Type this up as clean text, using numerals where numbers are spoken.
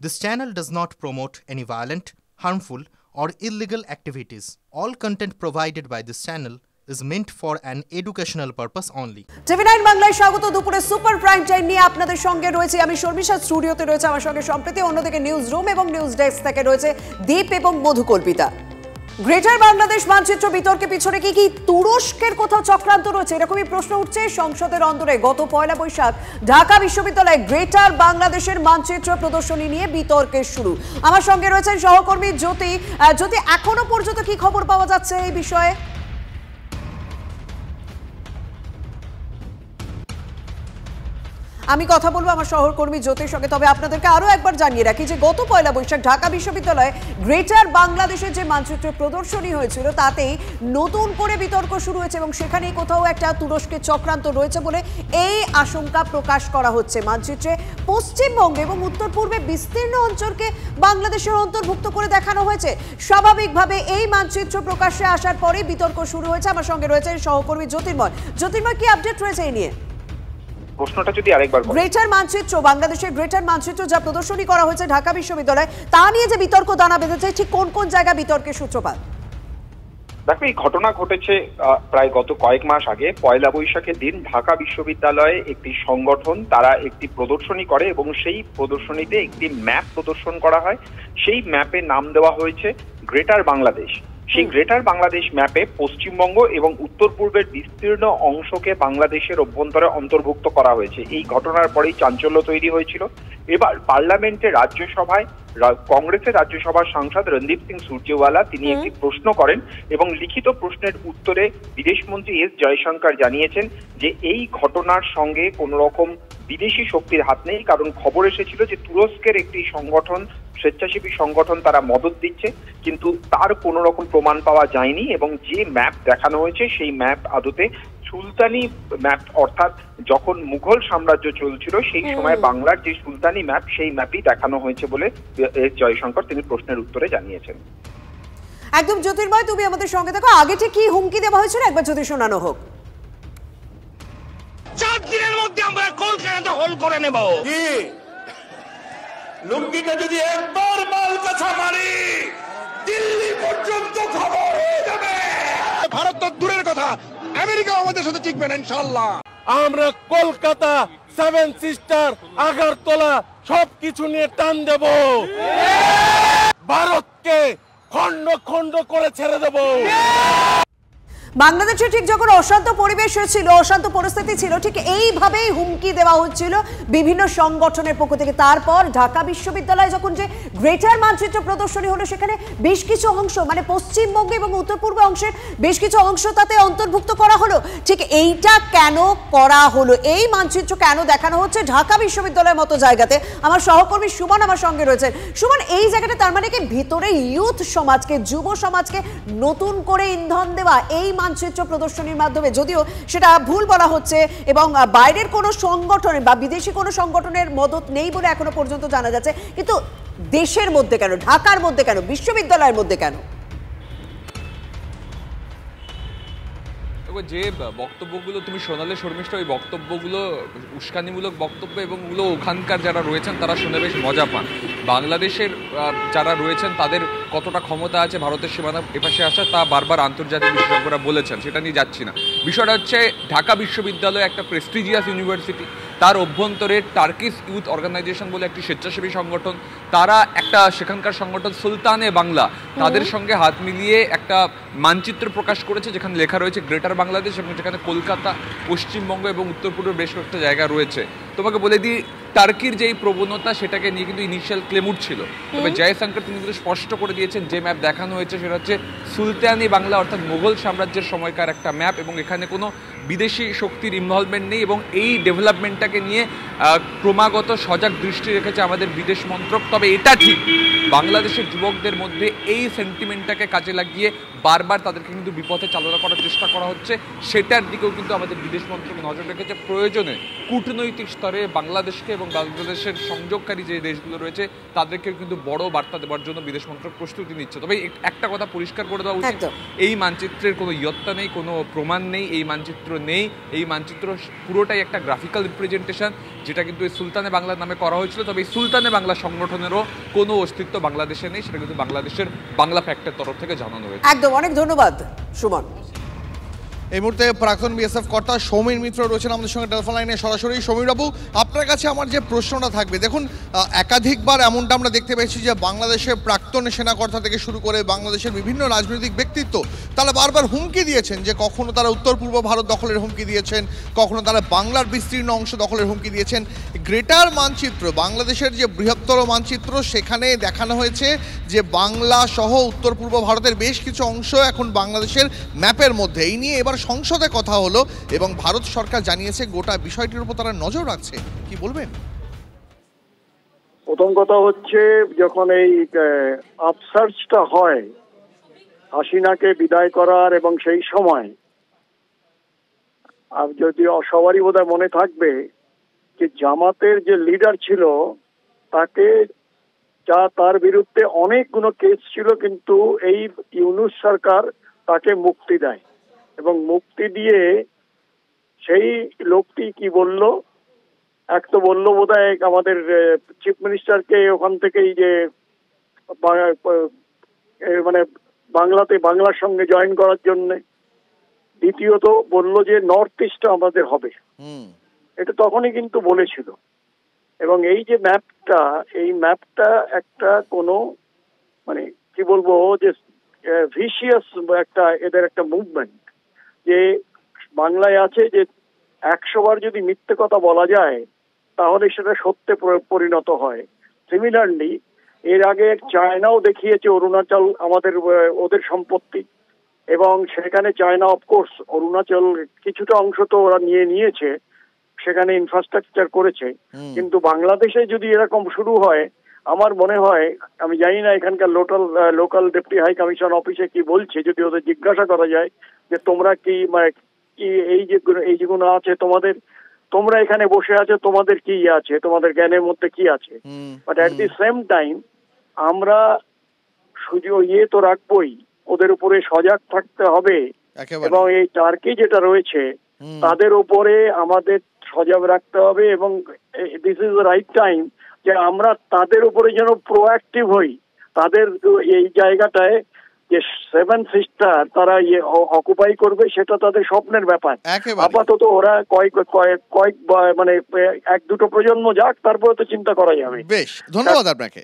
This channel does not promote any violent, harmful, or illegal activities. All content provided by this channel is meant for an educational purpose only. TV9 বাংলায় স্বাগত। দুপুরে super prime time নিয়ে আপনাদের সঙ্গে রয়েছে আমি শর্মিষ্ঠা, স্টুডিওতে রয়েছে আমার সঙ্গে সম্প্রতি, অন্যদিকে নিউজ রুম এবং নিউজ ডেস্ক থেকে রয়েছে দীপ এবং মধুকল্পিতা। গ্রেটার বাংলাদেশ মানচিত্র বিতর্কে পিছনে কি তুরস্কের কোথাও চক্রান্ত রয়েছে, এরকমই প্রশ্ন উঠছে সংসদের অন্দরে। গত 1 বৈশাখ ঢাকা বিশ্ববিদ্যালয়ে গ্রেটার বাংলাদেশের মানচিত্র প্রদর্শনী নিয়ে বিতর্কের শুরু। আমার সঙ্গে রয়েছেন সহকর্মী জ্যোতি। জ্যোতি, এখনো পর্যন্ত কি খবর পাওয়া যাচ্ছে এই বিষয়ে? আমি কথা বলবো আমার সহকর্মী জ্যোতির সঙ্গে। তবে আপনাদেরকে আরো একবার জানিয়ে রাখি যে গত 1 বৈশাখ ঢাকা বিশ্ববিদ্যালয়ে গ্রেটার বাংলাদেশের যে মানচিত্র প্রদর্শনী হয়েছিল তাতেই নতুন করে বিতর্ক শুরু হয়েছে এবং সেখানেই কোথাও একটা তুরস্কের চক্রান্ত রয়েছে বলে এই আশঙ্কা প্রকাশ করা হচ্ছে। মানচিত্রে পশ্চিমবঙ্গ এবং উত্তর পূর্বে বিস্তীর্ণ অঞ্চলকে বাংলাদেশের অন্তর্ভুক্ত করে দেখানো হয়েছে। স্বাভাবিকভাবে এই মানচিত্র প্রকাশ্যে আসার পরেই বিতর্ক শুরু হয়েছে। আমার সঙ্গে রয়েছে সহকর্মী জ্যোতির্ময়। জ্যোতির্ময়, কি আপডেট রয়েছে এই নিয়ে? প্রশ্নটা যদি আরেকবার বলেন। গ্রেটার মানচিত্র, বাংলাদেশের গ্রেটার মানচিত্র যা প্রদর্শনী করা হয়েছে ঢাকা বিশ্ববিদ্যালয়ে, তা নিয়ে যে বিতর্ক দানা বেঁধেছে, ঠিক কোন কোন জায়গা বিতর্কের সূত্রপাত? দেখো, এই ঘটনা ঘটেছে প্রায় গত কয়েক মাস আগে। 1 বৈশাখের দিন ঢাকা বিশ্ববিদ্যালয়ে একটি সংগঠন তারা একটি প্রদর্শনী করে এবং সেই প্রদর্শনীতে একটি ম্যাপ প্রদর্শন করা হয়। সেই ম্যাপে নাম দেওয়া হয়েছে গ্রেটার বাংলাদেশ। সেই গ্রেটার বাংলাদেশ ম্যাপে পশ্চিমবঙ্গ এবং উত্তর পূর্বের বিস্তীর্ণ অংশকে বাংলাদেশের অভ্যন্তরে অন্তর্ভুক্ত করা হয়েছে। এই ঘটনার পরেই চাঞ্চল্য তৈরি হয়েছিল। এবার পার্লামেন্টে রাজ্যসভায় কংগ্রেসের রাজ্যসভার সাংসদ রণদীপ সিং সুরজেওয়ালা তিনি একটি প্রশ্ন করেন এবং লিখিত প্রশ্নের উত্তরে বিদেশমন্ত্রী এস জয়শঙ্কর জানিয়েছেন যে এই ঘটনার সঙ্গে কোন রকম বিদেশি শক্তির হাত নেই, কারণ খবর এসেছিল যে তুরস্কের একটি সংগঠন, স্বেচ্ছাসেবী সংগঠন, তারা মদত দিচ্ছে, কিন্তু তার কোনো রকম প্রমাণ পাওয়া যায়নি এবং যে ম্যাপ দেখানো হয়েছে সেই ম্যাপ আদতে সুলতানি ম্যাপ, অর্থাৎ যখন মুঘল সাম্রাজ্য চলছিল সেই সময় বাংলার যে সুলতানি ম্যাপ সেই ম্যাপই দেখানো হয়েছে বলে এস জয়শঙ্কর তিনি প্রশ্নের উত্তরে জানিয়েছেন। একদম জ্যোতির্ময়, তুমি আমাদের সঙ্গে থাকো। আগে ঠিক কি হুমকি দেওয়া হয়েছিল একবার যদি শোনানো হোক। 4 দিনের মধ্যে আমরা কলকাতা হোল করে নেব। কি লুঙ্গিটা যদি একবার মাল কাছা মারি দিল্লি পর্যন্ত খবর হয়ে যাবে। ভারত তো দূরের কথা, আমেরিকা আমাদের সাথে টিকবে না ইনশাআল্লাহ। আমরা কলকাতা, 7 সিস্টার, আগারতলা সবকিছু নিয়ে টান দেব। ভারতকে খন্ড খন্ড করে ছেড়ে দেব। বাংলাদেশে ঠিক যখন অশান্ত পরিবেশ ছিল, অশান্ত পরিস্থিতি ছিল, ঠিক এইভাবেই হুমকি দেওয়া হচ্ছিল বিভিন্ন সংগঠনের পক্ষ থেকে। তারপর ঢাকা বিশ্ববিদ্যালয়ে যখন যে গ্রেটার মানচিত্র প্রদর্শনী হলো সেখানে বেশ কিছু অংশ, মানে পশ্চিমবঙ্গ এবং উত্তর পূর্ব অংশের বেশ কিছু অংশ তাতে অন্তর্ভুক্ত করা হলো। ঠিক এইটা কেন করা হলো, এই মানচিত্র কেন দেখানো হচ্ছে ঢাকা বিশ্ববিদ্যালয়ের মতো জায়গাতে? আমার সহকর্মী সুমন আমার সঙ্গে রয়েছেন। সুমন, এই জায়গাটা তার মানে কি ভিতরে ইউথ সমাজকে, যুব সমাজকে নতুন করে ইন্ধন দেওয়া এই মানচিত্র প্রদর্শনীর মাধ্যমে? যদিও সেটা ভুল বলা হচ্ছে এবং বাইরের কোনো সংগঠনের বা বিদেশি কোনো সংগঠনের মদত নেই বলে এখনো পর্যন্ত জানা যাচ্ছে, কিন্তু দেশের মধ্যে কেন, ঢাকার মধ্যে কেন, বিশ্ববিদ্যালয়ের মধ্যে কেন? যে বক্তব্যগুলো তুমি শোনালে শর্মিষ্ঠা, ওই বক্তব্যগুলো উস্কানিমূলক বক্তব্য এবং ওগুলো ওখানকার যারা রয়েছেন তারা শুনে বেশ মজা পান। বাংলাদেশের যারা রয়েছেন তাদের কতটা ক্ষমতা আছে ভারতের সীমানা এপাশে আসা তা বারবার আন্তর্জাতিক বিশেষজ্ঞরা বলেছেন, সেটা নিয়ে যাচ্ছি না। বিষয়টা হচ্ছে ঢাকা বিশ্ববিদ্যালয় একটা প্রেস্টিজিয়াস ইউনিভার্সিটি, তার অভ্যন্তরে টার্কিশ ইউথ অর্গানাইজেশন বলে একটি স্বেচ্ছাসেবী সংগঠন, তারা একটা সেখানকার সংগঠন সুলতানে বাংলা, তাদের সঙ্গে হাত মিলিয়ে একটা মানচিত্র প্রকাশ করেছে যেখানে লেখা রয়েছে গ্রেটার বাংলাদেশ এবং যেখানে কলকাতা, পশ্চিমবঙ্গ এবং উত্তর পূর্বের বেশ কয়েকটা জায়গা রয়েছে। তোমাকে বলে দিই, টার্কির যে এই প্রবণতা সেটাকে নিয়ে কিন্তু ইনিশিয়াল ক্লেম উঠছিল, তবে জয়শঙ্কর তিনি কিন্তু স্পষ্ট করে দিয়েছেন যে ম্যাপ দেখানো হয়েছে সেটা হচ্ছে সুলতানি বাংলা, অর্থাৎ মুঘল সাম্রাজ্যের সময়কার একটা ম্যাপ এবং এখানে কোনো বিদেশি শক্তির ইনভলভমেন্ট নেই এবং এই ডেভেলপমেন্টটাকে নিয়ে ক্রমাগত সজাগ দৃষ্টি রেখেছে আমাদের বিদেশ মন্ত্রক। তবে এটা ঠিক, বাংলাদেশের যুবকদের মধ্যে এই সেন্টিমেন্টটাকে কাজে লাগিয়ে বারবার তাদেরকে কিন্তু বিপথে চালনা করার চেষ্টা করা হচ্ছে, সেটার দিকেও কিন্তু আমাদের বিদেশ মন্ত্রক নজর রেখেছে। প্রয়োজনে কূটনৈতিক স্তরে বাংলাদেশকে এবং বাংলাদেশের সংযোগকারী যে দেশগুলো রয়েছে তাদেরকে কিন্তু বড় বার্তা দেওয়ার জন্য বিদেশ মন্ত্রক প্রস্তুতি নিচ্ছে। তবে একটা কথা পরিষ্কার করে দেওয়া উচিত, এই মানচিত্রের কোনো ইয়ত্তা নেই, কোনো প্রমাণ নেই, এই মানচিত্র নেই। এই মানচিত্র পুরোটাই একটা গ্রাফিক্যাল রিপ্রেজেন্টেশন, যেটা কিন্তু এই সুলতানে বাংলার নামে করা হয়েছিল। তবে এই সুলতানে বাংলা সংগঠনেরও কোনো অস্তিত্ব বাংলাদেশে নেই, সেটা কিন্তু বাংলাদেশের বাংলা ফ্যাক্টের তরফ থেকে জানানো হয়েছে। একদম, অনেক ধন্যবাদ সুমন। এই মুহূর্তে প্রাক্তন বিএসএফ কর্তা সমীর মিত্র রয়েছেন আমাদের সঙ্গে টেলিফোন লাইনে সরাসরি। সমীর বাবু, আপনার কাছে আমার যে প্রশ্নটা থাকবে, দেখুন একাধিকবার এমনটা আমরা দেখতে পেয়েছি যে বাংলাদেশের প্রাক্তন সেনাকর্তা থেকে শুরু করে বাংলাদেশের বিভিন্ন রাজনৈতিক ব্যক্তিত্ব তারা বারবার হুমকি দিয়েছেন যে কখনো তারা উত্তর পূর্ব ভারত দখলের হুমকি দিয়েছেন, কখনো তারা বাংলার বিস্তীর্ণ অংশ দখলের হুমকি দিয়েছেন। গ্রেটার মানচিত্র, বাংলাদেশের যে বৃহত্তর মানচিত্র, সেখানে দেখানো হয়েছে যে বাংলা সহ উত্তর পূর্ব ভারতের বেশ কিছু অংশ এখন বাংলাদেশের ম্যাপের মধ্যে। এই নিয়ে এবার সংসদে কথা হলো এবং ভারত সরকার জানিয়েছে গোটা বিষয়টির উপর তারা নজর রাখছে। কি বলবেন? প্রথম কথা হচ্ছে, যখন এই আপসার্চটা হয় হাসিনাকে বিদায় করার, এবং সেই সময় আর যদি সবারই বোধহয় মনে থাকবে যে জামাতের যে লিডার ছিল তাকে, তার বিরুদ্ধে অনেকগুলো কেস ছিল, কিন্তু এই ইউনূস সরকার তাকে মুক্তি দেয় এবং মুক্তি দিয়ে সেই লোকটি কি বলল, এক তো বললো বোধহয় আমাদের চিফ মিনিস্টারকে ওখান থেকেই যে মানে বাংলার সঙ্গে জয়েন করার জন্য, দ্বিতীয়ত বললো যে নর্থ ইস্ট আমাদের হবে, এটা তখনই কিন্তু বলেছিল। এবং এই যে ম্যাপটা, এই ম্যাপটা একটা কোনো মানে কি বলবো যে ভিশিয়াস একটা এদের একটা মুভমেন্ট, যে বাংলায় আছে যে 100 বার যদি মিথ্যে কথা বলা যায় তাহলে সেটা সত্যে পরিণত হয়। সিমিলারলি এর আগে চায়নাও দেখিয়েছে অরুণাচল আমাদের ওদের সম্পত্তি, এবং সেখানে চায়না অফকোর্স অরুণাচল কিছুটা অংশ তো ওরা নিয়েছে, সেখানে ইনফ্রাস্ট্রাকচার করেছে। কিন্তু বাংলাদেশে যদি এরকম শুরু হয়, আমার মনে হয়, আমি জানি না এখানকার লোকাল ডেপুটি হাই কমিশন অফিসে কি বলছে, যদি ওদের জিজ্ঞাসা করা যায় যে তোমরা কি এই যেগুলো আছে তোমরা এখানে বসে আছো, তোমাদের কি আছে, তোমাদের জ্ঞানের মধ্যে কি আছে। But at the same time আমরা শুধু তো রাখবোই, ওদের উপরে সজাগ থাকতে হবে, এবং এই টার্কি যেটা রয়েছে তাদের উপরে আমাদের সজাগ রাখতে হবে। এবং this is the right time যে আমরা তাদের উপরে যেন প্রোঅ্যাক্টিভ হই। তাদের এই জায়গাটায় যে 7 সিস্টার তারা অকুপাই করবে, সেটা তাদের স্বপ্নের ব্যাপার। আপাতত ওরা কয়েক মানে 1-2 প্রজন্ম যাক, তারপরে তো চিন্তা করা যাবে। বেশ, ধন্যবাদ আপনাকে।